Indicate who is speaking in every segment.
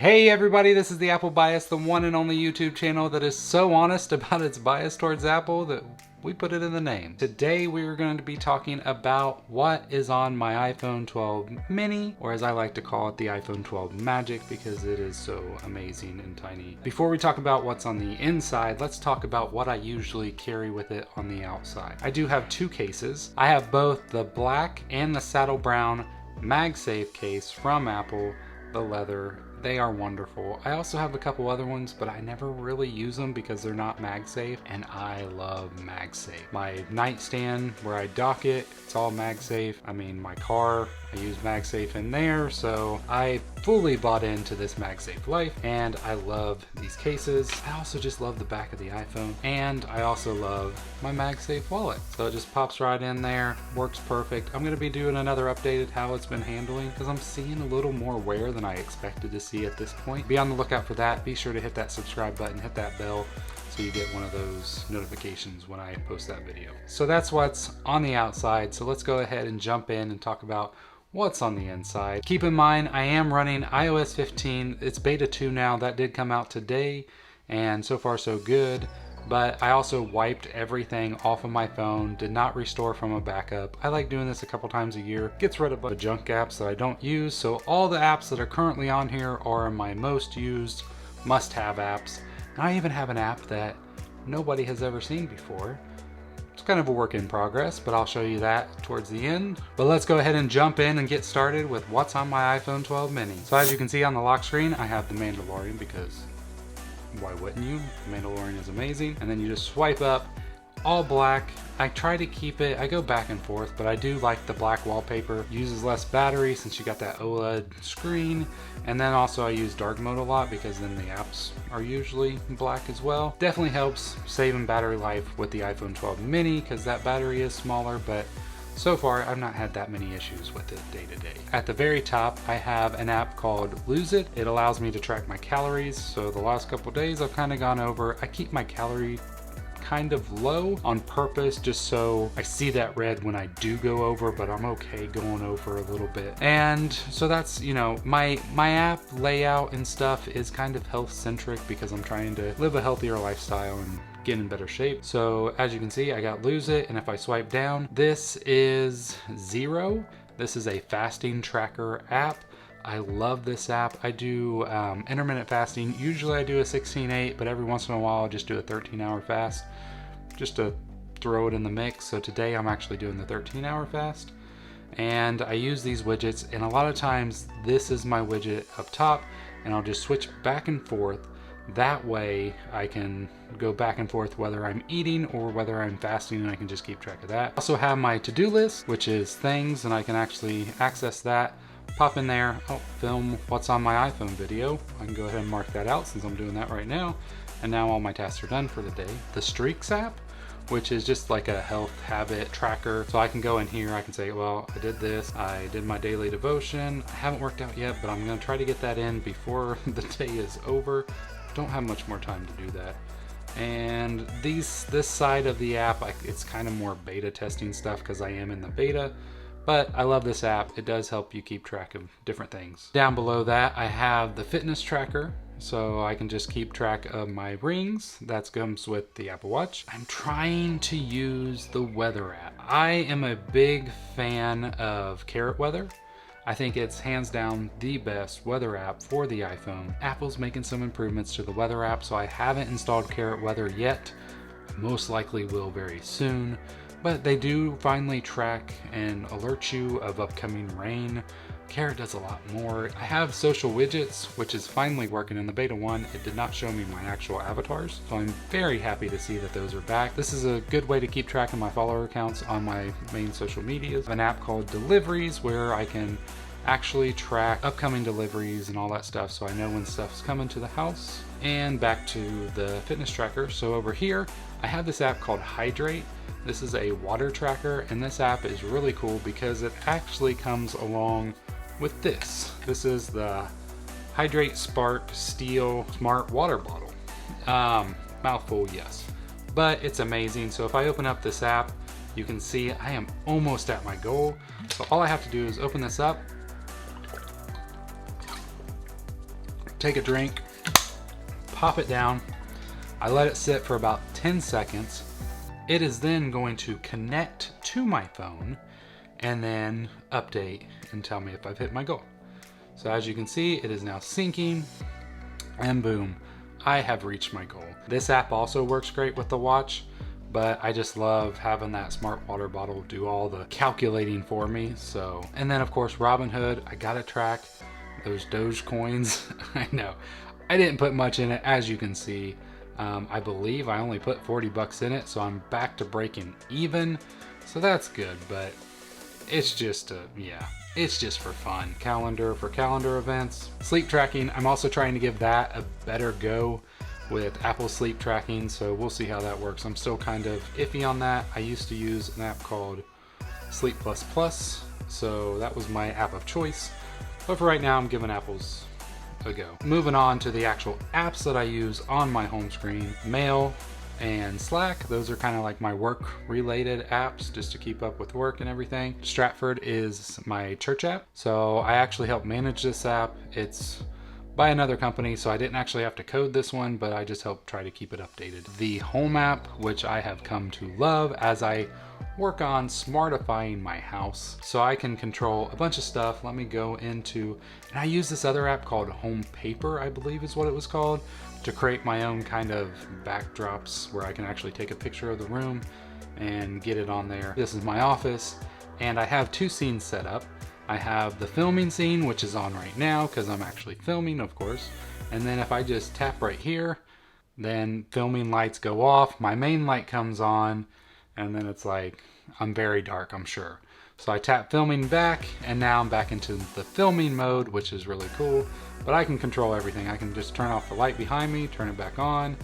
Speaker 1: Hey everybody, this is the Apple Bias, the one and only YouTube channel that is so honest about its bias towards Apple that we put it in the name. Today we are going to be talking about what is on my iPhone 12 mini, or as I like to call it, the iPhone 12 Magic, because it is so amazing and tiny. Before we talk about what's on the inside, let's talk about what I usually carry with it on the outside. I do have two cases. I have both the black and the saddle brown MagSafe case from Apple, the leather. They are wonderful. I also have a couple other ones, but I never really use them because they're not MagSafe, and I love MagSafe. My nightstand where I dock it, it's all MagSafe. I mean, my car, I use MagSafe in there, so I fully bought into this MagSafe life, and I love these cases. I also just love the back of the iPhone, and I also love my MagSafe wallet. So it just pops right in there, works perfect. I'm gonna be doing another updated how it's been handling, because I'm seeing a little more wear than I expected to see at this point. Be on the lookout for that. Be sure to hit that subscribe button, hit that bell, so you get one of those notifications when I post that video. So that's what's on the outside. So let's go ahead and jump in and talk about what's on the inside. Keep in mind, I am running iOS 15. It's beta 2 now. That did come out today, and so far so good. But I also wiped everything off of my phone, did not restore from a backup. I like doing this a couple times a year. Gets rid of the junk apps that I don't use. So all the apps that are currently on here are my most used must-have apps. And I even have an app that nobody has ever seen before. It's kind of a work in progress, but I'll show you that towards the end. But let's go ahead and jump in and get started with what's on my iPhone 12 mini. So as you can see on the lock screen, I have the Mandalorian, because why wouldn't you? Mandalorian is amazing. And then you just swipe up, all black. I try to keep it, I go back and forth, but I do like the black wallpaper. Uses less battery since you got that OLED screen. And then also I use dark mode a lot because then the apps are usually black as well. Definitely helps saving battery life with the iPhone 12 mini because that battery is smaller, but so far, I've not had that many issues with it day to day. At the very top, I have an app called Lose It. It allows me to track my calories. So the last couple days I've kind of gone over, I keep my calorie kind of low on purpose just so I see that red when I do go over, but I'm okay going over a little bit. And so that's, you know, my app layout and stuff is kind of health centric because I'm trying to live a healthier lifestyle and get in better shape. So as you can see, I got Lose It, and if I swipe down, this is Zero. This is a fasting tracker app. I love this app. I do intermittent fasting. Usually I do a 16/8, but every once in a while I'll just do a 13-hour fast just to throw it in the mix. So today I'm actually doing the 13-hour fast, and I use these widgets, and a lot of times this is my widget up top, and I'll just switch back and forth. That way I can go back and forth whether I'm eating or whether I'm fasting, and I can just keep track of that. I also have my to-do list, which is things, and I can actually access that. Pop in there, film what's on my iPhone video. I can go ahead and mark that out since I'm doing that right now. And now all my tasks are done for the day. The Streaks app, which is just like a health habit tracker. So I can go in here, I can say, well, I did this, I did my daily devotion. I haven't worked out yet, but I'm gonna try to get that in before the day is over. Don't have much more time to do that. And this side of the app, it's kind of more beta testing stuff because I am in the beta. But I love this app. It does help you keep track of different things. Down below that, I have the fitness tracker. So I can just keep track of my rings. That comes with the Apple Watch. I'm trying to use the weather app. I am a big fan of Carrot Weather. I think it's hands down the best weather app for the iPhone. Apple's making some improvements to the weather app, so I haven't installed Carrot Weather yet. Most likely will very soon. But they do finally track and alert you of upcoming rain. Carrot does a lot more. I have social widgets, which is finally working in the beta 1. It did not show me my actual avatars, so I'm very happy to see that those are back. This is a good way to keep track of my follower accounts on my main social medias. An app called Deliveries, where I can actually track upcoming deliveries and all that stuff, so I know when stuff's coming to the house. And back to the fitness tracker. So over here, I have this app called Hydrate. This is a water tracker, and this app is really cool because it actually comes along with this. This is the Hydrate Spark Steel Smart Water Bottle. Mouthful, yes. But it's amazing. So if I open up this app, you can see I am almost at my goal. So all I have to do is open this up, take a drink, pop it down. I let it sit for about 10 seconds. It is then going to connect to my phone and then update and tell me if I've hit my goal. So as you can see, it is now syncing, and boom, I have reached my goal. This app also works great with the watch, but I just love having that smart water bottle do all the calculating for me. So, and then of course, Robinhood, I gotta track those Doge coins. I know, I didn't put much in it, as you can see. I believe I only put 40 bucks in it, so I'm back to breaking even. So that's good, but it's just it's just for fun. For calendar events. Sleep tracking, I'm also trying to give that a better go with Apple sleep tracking, so we'll see how that works. I'm still kind of iffy on that. I used to use an app called Sleep Plus Plus, so that was my app of choice. But for right now, I'm giving Apple's a go. Moving on to the actual apps that I use on my home screen. Mail and Slack, those are kind of like my work related apps just to keep up with work and everything. Stratford is my church app, so I actually help manage this app. It's by another company, so I didn't actually have to code this one, but I just help try to keep it updated. The home app, which I have come to love as I work on smartifying my house, so I can control a bunch of stuff. Let me go into, and I use this other app called Home Paper, I believe is what it was called, to create my own kind of backdrops where I can actually take a picture of the room and get it on there. This is my office, and I have two scenes set up. I have the filming scene, which is on right now because I'm actually filming, of course. And then if I just tap right here, then filming lights go off, my main light comes on, and then it's like, I'm very dark, I'm sure. So I tap filming back, and now I'm back into the filming mode, which is really cool. But I can control everything. I can just turn off the light behind me, turn it back on,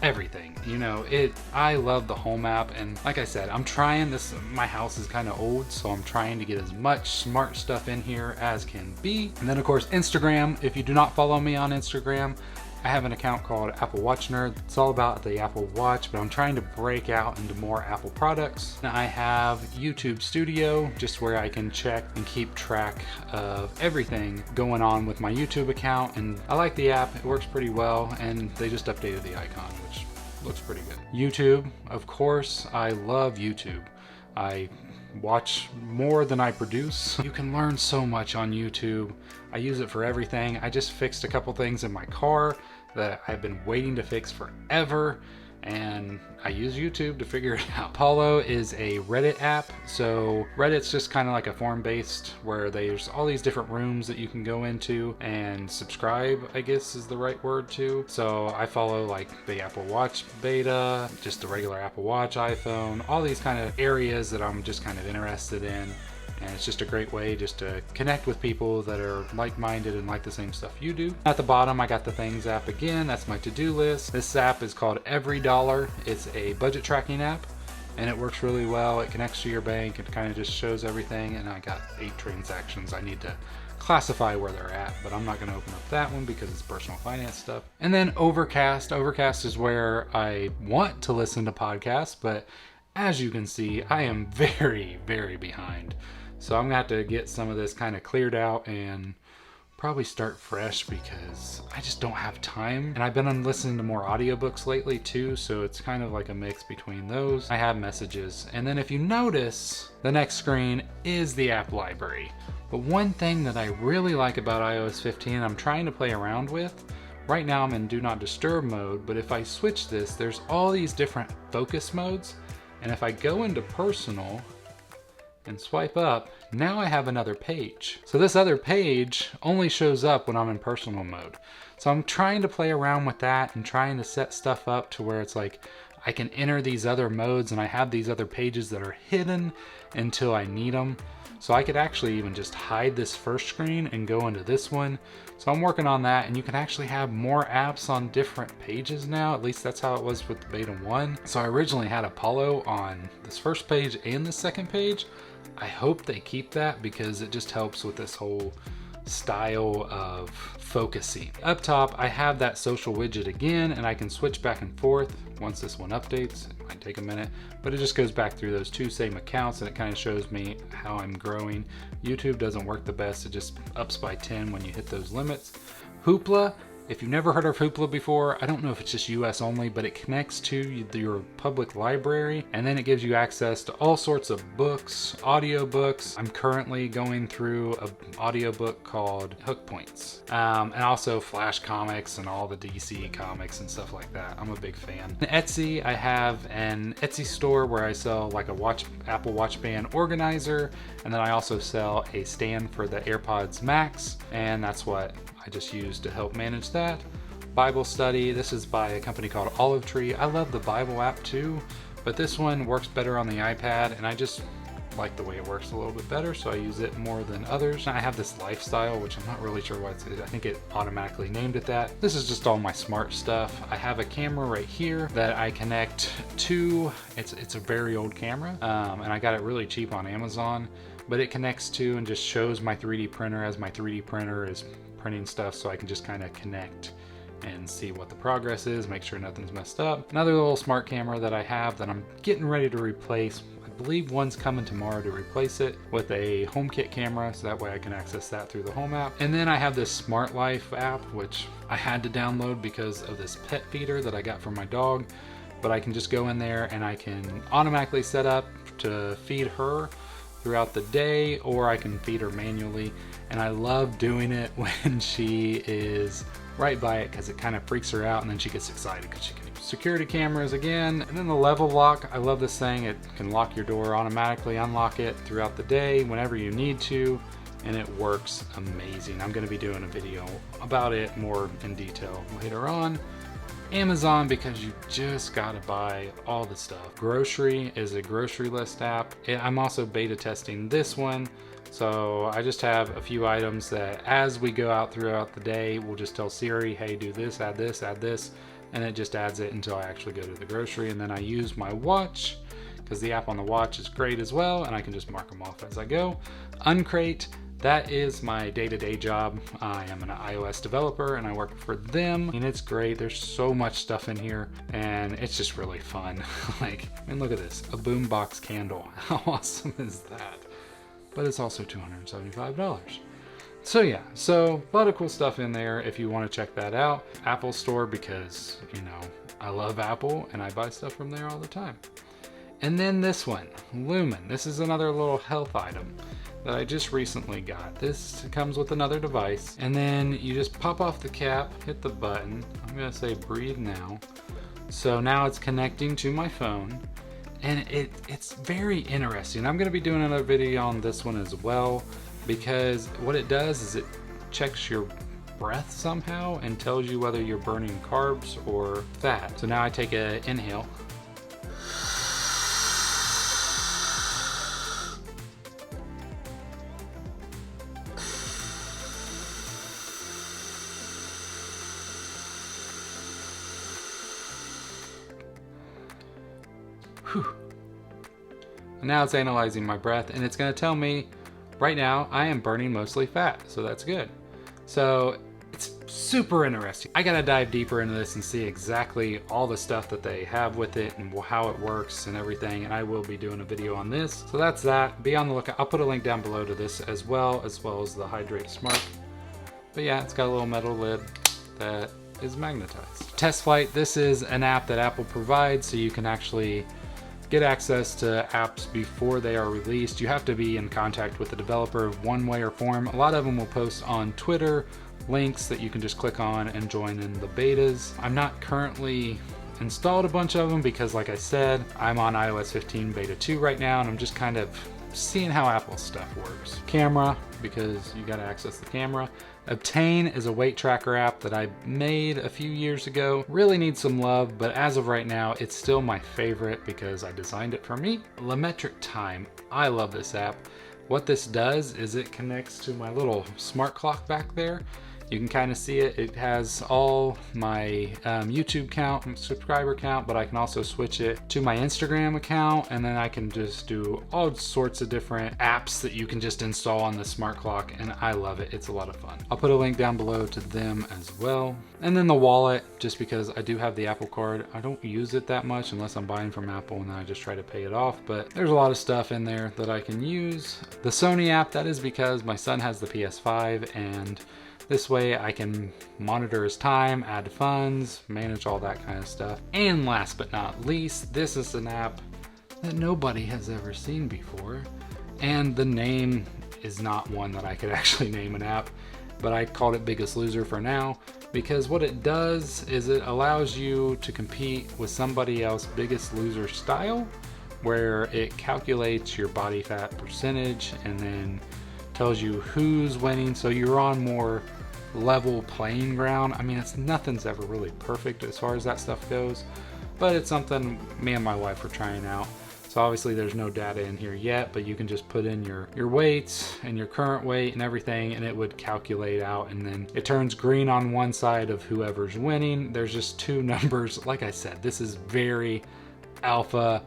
Speaker 1: everything. You know, I love the home app, and like I said, I'm trying this. My house is kind of old, so I'm trying to get as much smart stuff in here as can be. And then of course, Instagram. If you do not follow me on Instagram, I have an account called Apple Watch Nerd. It's all about the Apple Watch, but I'm trying to break out into more Apple products. And I have YouTube Studio, just where I can check and keep track of everything going on with my YouTube account. And I like the app, it works pretty well, and they just updated the icon, which looks pretty good. YouTube, of course, I love YouTube. I watch more than I produce. You can learn so much on YouTube. I use it for everything. I just fixed a couple things in my car that I've been waiting to fix forever, and I use YouTube to figure it out. Apollo is a Reddit app. So Reddit's just kind of like a forum-based where there's all these different rooms that you can go into and subscribe, I guess is the right word to. So I follow like the Apple Watch beta, just the regular Apple Watch, iPhone, all these kind of areas that I'm just kind of interested in. And it's just a great way just to connect with people that are like-minded and like the same stuff you do. At the bottom, I got the Things app again. That's my to-do list. This app is called Every Dollar. It's a budget tracking app, and it works really well. It connects to your bank. It kind of just shows everything, and I got 8 transactions. I need to classify where they're at, but I'm not going to open up that one because it's personal finance stuff. And then Overcast. Overcast is where I want to listen to podcasts, but as you can see, I am very, very behind. So I'm gonna have to get some of this kind of cleared out and probably start fresh because I just don't have time. And I've been listening to more audiobooks lately too, so it's kind of like a mix between those. I have messages. And then if you notice, the next screen is the app library. But one thing that I really like about iOS 15, I'm trying to play around with. Right now I'm in Do Not Disturb mode, but if I switch this, there's all these different focus modes. And if I go into personal and swipe up, now I have another page. So this other page only shows up when I'm in personal mode. So I'm trying to play around with that and trying to set stuff up to where it's like I can enter these other modes and I have these other pages that are hidden until I need them. So I could actually even just hide this first screen and go into this one. So I'm working on that, and you can actually have more apps on different pages now. At least that's how it was with the beta 1. So I originally had Apollo on this first page and the second page. I hope they keep that because it just helps with this whole style of focusing. Up top, I have that social widget again, and I can switch back and forth once this one updates. It might take a minute, but it just goes back through those 2 same accounts, and it kind of shows me how I'm growing. YouTube doesn't work the best. It just ups by 10 when you hit those limits. Hoopla, If you've never heard of Hoopla before, I don't know if it's just US only, but it connects to your public library, and then it gives you access to all sorts of books, audiobooks. I'm currently going through an audiobook called Hook Points, and also Flash comics and all the DC comics and stuff like that. I'm a big fan. On Etsy, I have an Etsy store where I sell like a Apple Watch Band organizer, and then I also sell a stand for the AirPods Max, and that's what I just use to help manage that. Bible study, this is by a company called Olive Tree. I love the Bible app too, but this one works better on the iPad, and I just like the way it works a little bit better, so I use it more than others. I have this lifestyle, which I'm not really sure what it's, I think it automatically named it that. This is just all my smart stuff. I have a camera right here that I connect to. It's a very old camera, and I got it really cheap on Amazon, but it connects to and just shows my 3D printer as my 3D printer is printing stuff, so I can just kind of connect and see what the progress is, make sure nothing's messed up. Another little smart camera that I have that I'm getting ready to replace. I believe one's coming tomorrow to replace it with a HomeKit camera, so that way I can access that through the Home app. And then I have this Smart Life app, which I had to download because of this pet feeder that I got from my dog, but I can just go in there and I can automatically set up to feed her throughout the day, or I can feed her manually. And I love doing it when she is right by it, because it kind of freaks her out and then she gets excited because she can use security cameras again. And then the level lock, I love this thing. It can lock your door automatically, unlock it throughout the day whenever you need to, and it works amazing. I'm going to be doing a video about it more in detail later on. Amazon, because you just gotta buy all the stuff. Grocery is a grocery list app. I'm also beta testing this one, so I just have a few items that as we go out throughout the day, we'll just tell Siri, hey, do this, add this, and it just adds it until I actually go to the grocery. And then I use my watch, because the app on the watch is great as well, and I can just mark them off as I go. Uncrate, that is my day-to-day job. I am an iOS developer and I work for them, and it's great. There's so much stuff in here and it's just really fun. Like, I mean, look at this, a boombox candle. How awesome is that? But it's also $275. So yeah, so a lot of cool stuff in there if you want to check that out. Apple Store, because, you know, I love Apple and I buy stuff from there all the time. And then this one, Lumen. This is another little health item that I just recently got. This comes with another device, and then you just pop off the cap, hit the button. I'm gonna say breathe now. So now it's connecting to my phone, and it's very interesting. I'm gonna be doing another video on this one as well, because what it does is it checks your breath somehow and tells you whether you're burning carbs or fat. So now I take an inhale. Whew. And now it's analyzing my breath, and it's going to tell me right now I am burning mostly fat, so that's good. So it's super interesting. I got to dive deeper into this and see exactly all the stuff that they have with it and how it works and everything, and I will be doing a video on this. So that's that. Be on the lookout. I'll put a link down below to this as well as the Hydrate Smart. But yeah, it's got a little metal lid that is magnetized. Test Flight, this is an app that Apple provides so you can actually get access to apps before they are released. You have to be in contact with the developer one way or form. A lot of them will post on Twitter links that you can just click on and join in the betas. I'm not currently installed a bunch of them because, like I said, I'm on iOS 15 beta 2 right now, and I'm just kind of seeing how Apple stuff works. Camera, because you got to access the camera. Obtain is a weight tracker app that I made a few years ago. Really needs some love, but as of right now, it's still my favorite because I designed it for me. Metric Time, I love this app. What this does is it connects to my little smart clock back there. You can kind of see it. It has all my YouTube count, subscriber count, but I can also switch it to my Instagram account, and then I can just do all sorts of different apps that you can just install on the smart clock, and I love it. It's a lot of fun. I'll put a link down below to them as well. And then the wallet, just because I do have the Apple Card. I don't use it that much unless I'm buying from Apple, and then I just try to pay it off, but there's a lot of stuff in there that I can use. The Sony app, that is because my son has the PS5, and This way I can monitor his time, add funds, manage all that kind of stuff. And last but not least, this is an app that nobody has ever seen before. And the name is not one that I could actually name an app, but I called it Biggest Loser for now, because what it does is it allows you to compete with somebody else Biggest Loser style, where it calculates your body fat percentage and then tells you who's winning, so you're on more level playing ground. I mean, nothing's ever really perfect as far as that stuff goes, but it's something me and my wife were trying out. So obviously there's no data in here yet, but you can just put in your weights and your current weight and everything, and it would calculate out, and then it turns green on one side of whoever's winning. There's just two numbers. Like I said, this is very alpha,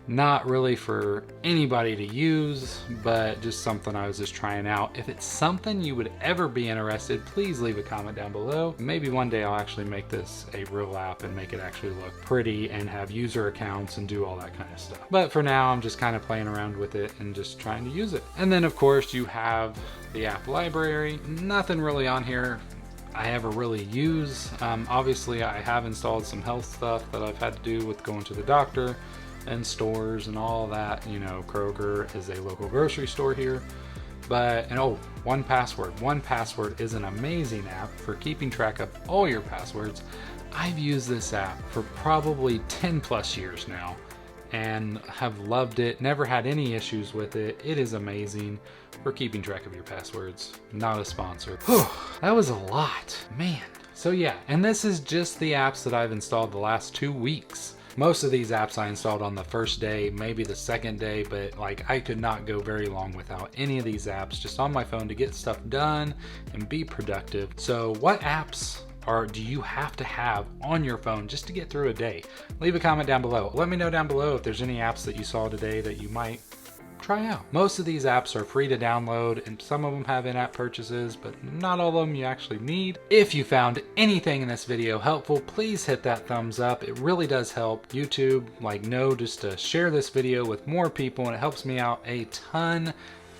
Speaker 1: not really for anybody to use, but just something I was just trying out. If it's something you would ever be interested, please leave a comment down below. Maybe one day I'll actually make this a real app and make it actually look pretty and have user accounts and do all that kind of stuff. But for now, I'm just kind of playing around with it and just trying to use it. And then of course you have the app library. Nothing really on here I ever really use. Obviously I have installed some health stuff that I've had to do with going to the doctor and stores and all that. You know, Kroger is a local grocery store here. But, and oh, 1Password. 1Password is an amazing app for keeping track of all your passwords. I've used this app for probably 10 plus years now and have loved it, never had any issues with it. It is amazing for keeping track of your passwords. Not a sponsor. Whew, that was a lot, man. So yeah, and this is just the apps that I've installed the last 2 weeks. Most of these apps I installed on the first day, maybe the second day, but like I could not go very long without any of these apps just on my phone to get stuff done and be productive. So what apps do you have to have on your phone just to get through a day? Leave a comment down below. Let me know down below if there's any apps that you saw today that you might try out. Most of these apps are free to download, and some of them have in-app purchases, but not all of them you actually need. If you found anything in this video helpful, please hit that thumbs up. It really does help YouTube know just to share this video with more people, and it helps me out a ton.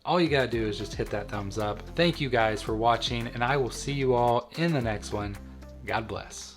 Speaker 1: All you gotta do is just hit that thumbs up. Thank you guys for watching, and I will see you all in the next one. God bless.